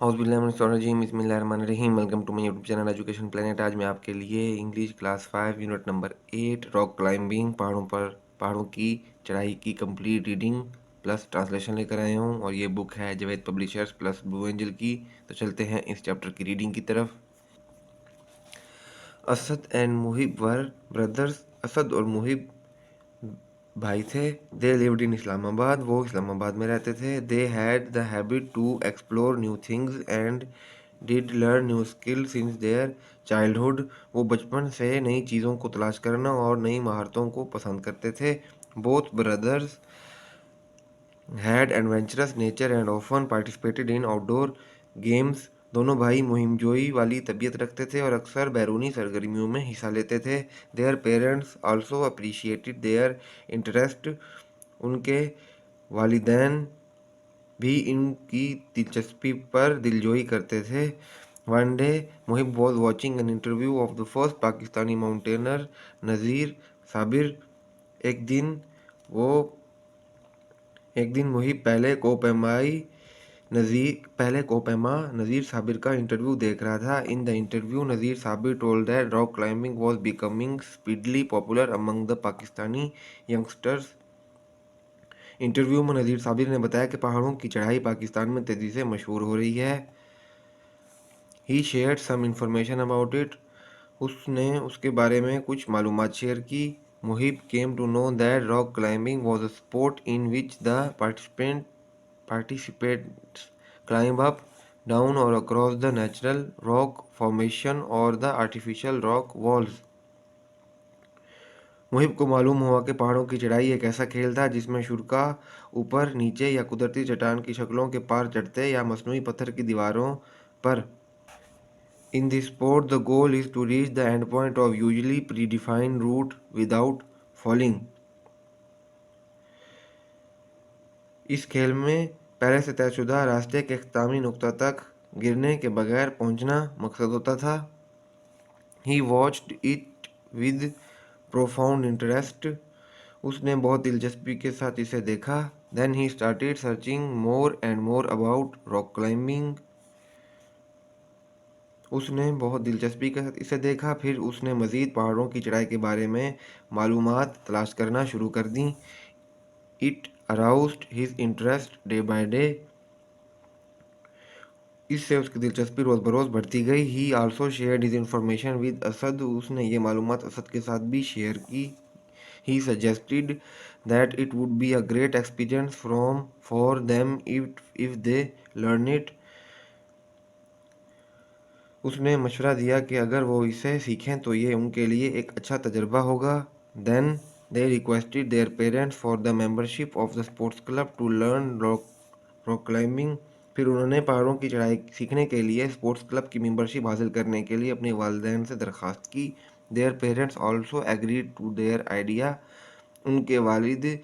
औज़ुबिल्लाहिमिनश्शैतानिर्रजीम बिस्मिल्लाहिर्रहमानिर्रहीम। Welcome to my YouTube channel education planet. आज मैं आपके लिए English class 5 unit number 8 rock climbing पहाड़ों की चढ़ाई की कंप्लीट रीडिंग प्लस ट्रांसलेशन लेकर आया हूँ और ये बुक है Javed publishers plus blue angel की। तो चलते हैं इस चैप्टर की रीडिंग की तरफ। Asad and Muhib were brothers. Asad और मुहिब भाई थे। They lived in Islamabad. वो इस्लामाबाद में रहते थे। They had the habit to explore new things and did learn new skill since their childhood. वो बचपन से नई चीज़ों को तलाश करना और नई महारतों को पसंद करते थे। Both brothers had adventurous nature and often participated in outdoor games. दोनों भाई मुहिमजोई वाली तबीयत रखते थे और अक्सर बैरूनी सरगर्मियों में हिस्सा लेते थे। Their parents also appreciated their interest. उनके वालिदैन भी इनकी दिलचस्पी पर दिलजोई करते थे। One day Muhib was watching an interview of the first Pakistani mountaineer Nazir Sabir. एक दिन वो एक दिन मुहिब पहले कोपैमा नज़ीर साबिर का इंटरव्यू देख रहा था। In the interview Nazir Sabir told that rock climbing was becoming speedily popular among the Pakistani youngsters. Interview में नज़ीर साबिर ने बताया कि पहाड़ों की चढ़ाई पाकिस्तान में तेज़ी से मशहूर हो रही है। He shared some information about it. उसने उसके बारे में कुछ मालूमात शेयर की। Muhib came to know that rock climbing was a sport in which the participants climb up, down or across the natural rock formation or the artificial rock walls. मुहिब को मालूम हुआ कि पहाड़ों की चढ़ाई एक ऐसा खेल था जिसमें शुरा ऊपर नीचे या कुदरती चट्टान की शक्लों के पार चढ़ते या मसनूई पत्थर की दीवारों पर। In this sport the goal is to reach the end point of usually predefined route without falling. इस खेल में पहले से तयशुदा रास्ते के अख्तामी नुक्ता तक गिरने के बगैर पहुंचना मकसद होता था। He watched it with profound interest. उसने बहुत दिलचस्पी के साथ इसे देखा। Then he started searching more and more about rock climbing. उसने बहुत दिलचस्पी के साथ इसे देखा, फिर उसने मज़ीद पहाड़ों की चढ़ाई के बारे में मालूमात तलाश करना शुरू कर दी। It aroused his interest day by day. इससे उसकी दिलचस्पी रोज़ बरोज़ बढ़ती गई। He also shared his information with Asad. उसने ये मालूमात असद के साथ भी शेयर की। He suggested that it would be a great experience for them if they learn it. उसने मशवरा दिया कि अगर वो इसे सीखें तो ये उनके लिए एक अच्छा तजर्बा होगा। Then they requested their parents for the membership of the sports club to learn rock climbing. फिर उन्होंने पहाड़ों की चढ़ाई सीखने के लिए स्पोर्ट्स क्लब की मेंबरशिप हासिल करने के लिए अपने वालिदैन से दरख्वास्त की। Their parents also agreed to their idea. उनके वालिदैन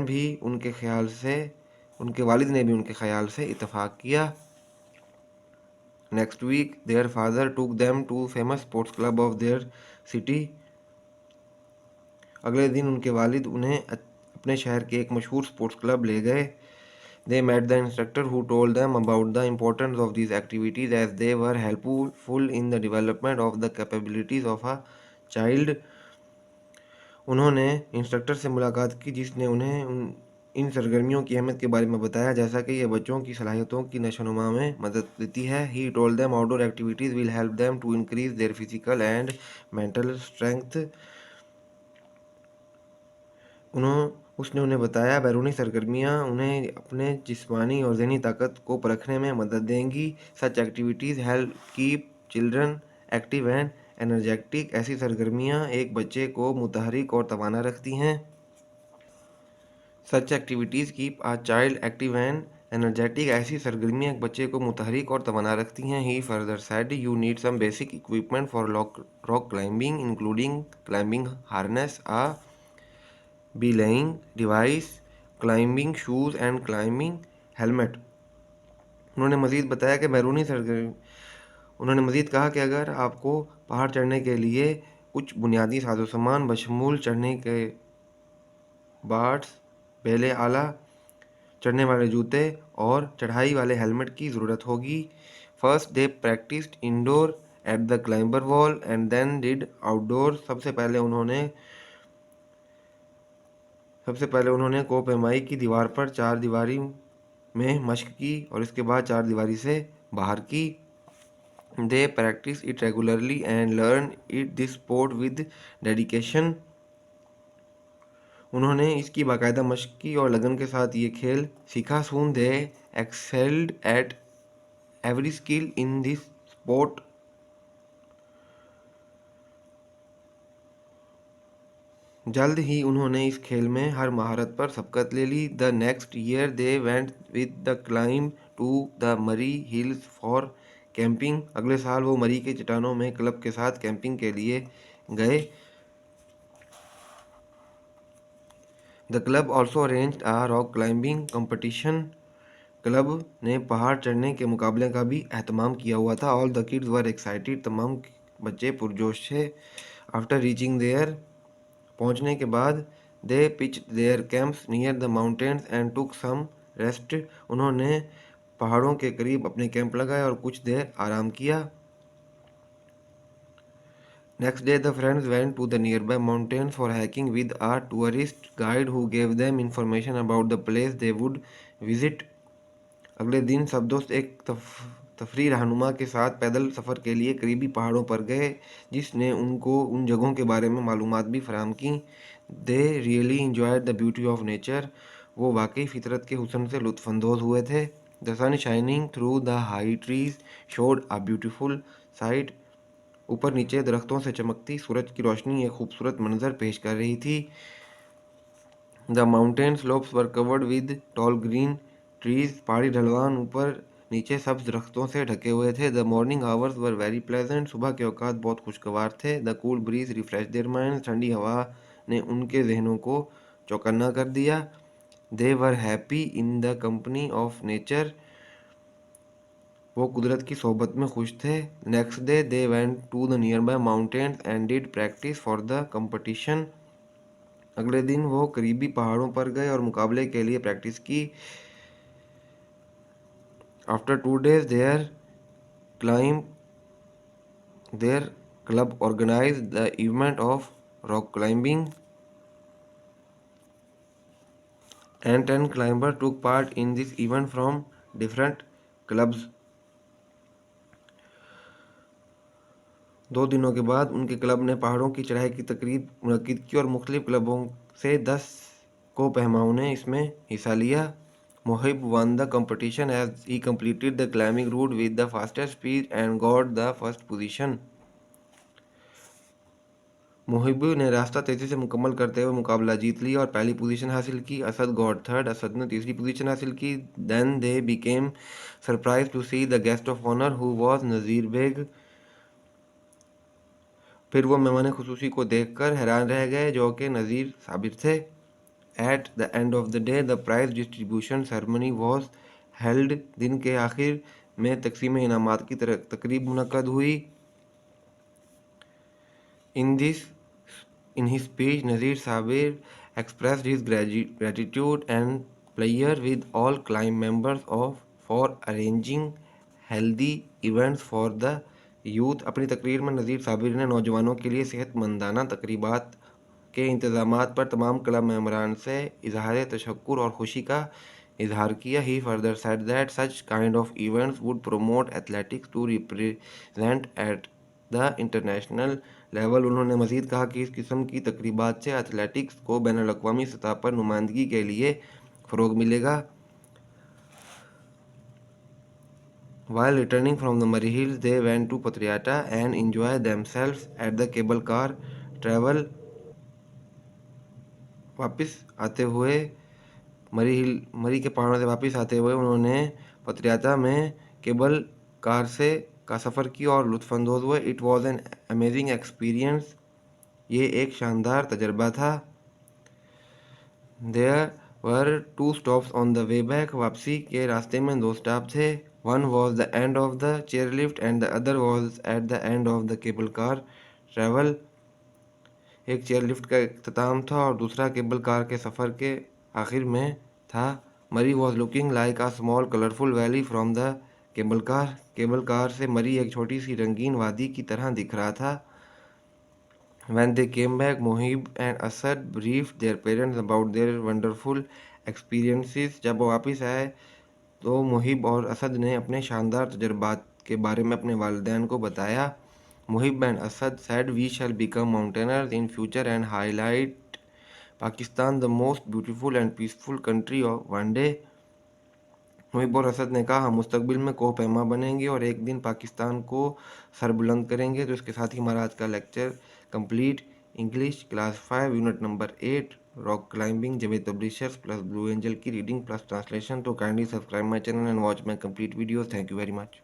भी उनके वालिद ने भी उनके ख्याल से इत्तफाक किया। Next week their father took them to famous sports club of their city. अगले दिन उनके वालिद उन्हें अपने शहर के एक मशहूर स्पोर्ट्स क्लब ले गए। They met the instructor who told them about the importance of these activities as they were helpful in the development of the capabilities of a child. उन्होंने इंस्ट्रक्टर से मुलाकात की जिसने उन्हें इन सरगर्मियों की अहमियत के बारे में बताया जैसा कि यह बच्चों की सलाहियतों की नशोनुमा में मदद देती है। He told them outdoor activities will help them to increase their physical and mental strength. उसने उन्हें बताया बैरूनी सरगर्मियाँ उन्हें अपने जिस्मानी और ज़हनी ताकत को परखने में मदद देंगी। Such activities help keep children active and energetic. ऐसी सरगर्मियाँ एक बच्चे को मुतहरिक और तवाना रखती हैं। Such activities keep a child active and energetic. ऐसी सरगर्मियाँ एक बच्चे को मुतहरिक और तवाना रखती हैं। He further said you need some basic equipment for rock climbing including climbing harness belaying device, climbing shoes and climbing helmet. उन्होंने मज़ीद बताया कि उन्होंने मज़ीद कहा कि अगर आपको पहाड़ चढ़ने के लिए कुछ बुनियादी साजो सामान बशमूल चढ़ने के बार्ड्स, बेले आला, चढ़ने वाले जूते और चढ़ाई वाले हेलमेट की ज़रूरत होगी। First they practised indoor at the climber wall and then did outdoor. सबसे पहले उन्होंने कोपेमाई की दीवार पर चार दीवारी में मश्क की और इसके बाद चार दीवारी से बाहर की। They practice it regularly and learn it this sport with dedication. उन्होंने इसकी बाकायदा मश्क की और लगन के साथ ये खेल सीखा। Soon they excelled at every skill in this sport. जल्द ही उन्होंने इस खेल में हर महारत पर सबकत ले ली। The next year they went with the climb to the Murree hills for camping. अगले साल वो मरी के चट्टानों में क्लब के साथ कैंपिंग के लिए गए। The club also arranged a rock climbing competition. Club ने पहाड़ चढ़ने के मुकाबले का भी एहतमाम किया हुआ था। All the kids were excited. तमाम बच्चे पुरजोश थे। आफ्टर रीचिंग देयर, पहुंचने के बाद, they pitched their camps near the mountains and took some rest. उन्होंने पहाड़ों के करीब अपने कैंप लगाए और कुछ देर आराम किया। Next day, the friends went to the nearby mountains for hiking with a tourist guide who gave them information about the place they would visit. अगले दिन सब दोस्त एक तफरी रहनुमा के साथ पैदल सफ़र के लिए करीबी पहाड़ों पर गए, जिसने उनको उन जगहों के बारे में मालूमात भी फराहम की। They really enjoyed the beauty of nature. वो वाकई फितरत के हुस्न से लुत्फ़अंदोज़ हुए थे। The sun shining through the high trees showed a beautiful sight. ऊपर नीचे दरख्तों से चमकती सूरज की रोशनी एक खूबसूरत मंजर पेश कर रही थी। The mountain slopes were covered with tall green trees. पहाड़ी ढलवान ऊपर नीचे सब्ज दरख्तों से ढके हुए थे। The morning hours were very pleasant. सुबह के औकात बहुत खुशगवार थे। The cool breeze refresh their mind. ठंडी हवा ने उनके जहनों को चौकन्ना कर दिया। They were happy in the company of nature. वो कुदरत की सोबत में खुश थे। Next day they went to the nearby mountains and did practice for the competition. अगले दिन वो करीबी पहाड़ों पर गए और मुकाबले के लिए प्रैक्टिस की। After 2 days their club organise the event of rock climbing and 10 climber took part in this event from different clubs. 2 दिनों के बाद उनके क्लब ने पहाड़ों की चढ़ाई की तकरीब मुनक्किद की और मुख्तलिफ क्लबों से 10 को पहमाओं ने इसमें हिस्सा लिया। Mohib won the competition as he completed the climbing route with the fastest speed and got the first position. Mohib ने रास्ता तेजी से मुकम्मल करते हुए मुकाबला जीत लिया और पहली पोजीशन हासिल की। Asad got third. असद ने तीसरी पोजीशन हासिल की। Then they became surprise to see the guest of honour who was Nazir Beg. फिर वो मेहमान खुसूसी को देखकर हैरान रह गए, जो कि नज़ीर साबिर थे। At the end of the day the prize distribution ceremony was held. दिन के आखिर में तकसीम इनामात की तकरीब मुनक्कद हुई। In his speech Nazir Sabir expressed his gratitude and pleasure with all climb members for arranging healthy events for the youth. अपनी तकरीर में नज़ीर साबिर ने नौजवानों के लिए सेहतमंदाना तकरीबात के इंतज़ामात पर तमाम क्लब मेंबरान से इजहार तशक्कुर और खुशी का इजहार किया। He further said that such kind of events would promote athletics to represent at the international level. उन्होंने मज़ीद कहा कि इस किस्म की तकरीबात से एथलेटिक्स को बैनुल अक़वामी सतह पर नुमाइंदगी के लिए फ़रोग़ मिलेगा। While returning from the Murray Hills, they went to Patriata and enjoyed themselves at the cable car travel। वापस आते हुए मरी के पहाड़ों से वापस आते हुए उन्होंने पत्रियाता में केबल कार से का सफ़र किया और लुत्फ़अंदोज़ हुए। It was an amazing experience. ये एक शानदार तजर्बा था। There were 2 stops on the way back. वापसी के रास्ते में 2 स्टॉप थे। One was the end of the chair lift and the other was at the end of the cable car travel. एक चेयर लिफ्ट का इख्तिताम था और दूसरा केबल कार के सफ़र के आखिर में था। मरी was looking like a small colourful valley from the cable car. Cable car से मरी एक छोटी सी रंगीन वादी की तरह दिख रहा था। When they came back, Mohib and Asad briefed their parents about their wonderful experiences. जब वो वापस आए तो मुहिब और असद ने अपने शानदार तजुर्बात के बारे में अपने वालिदैन को बताया। Muhib and Asad said we shall become mountaineers in future and highlight Pakistan the most beautiful and peaceful country of one day. मुहिब और असद ने कहा हम मुस्तकबिल में कोहपैमा बनेंगे और एक दिन पाकिस्तान को सरबुलंद करेंगे। तो इसके साथ ही हमारा आज का lecture complete. English class 5 unit number 8 rock climbing Javed publishers plus blue angel की रीडिंग प्लस ट्रांसलेशन। तो kindly subscribe my channel and watch my complete videos. Thank you very much.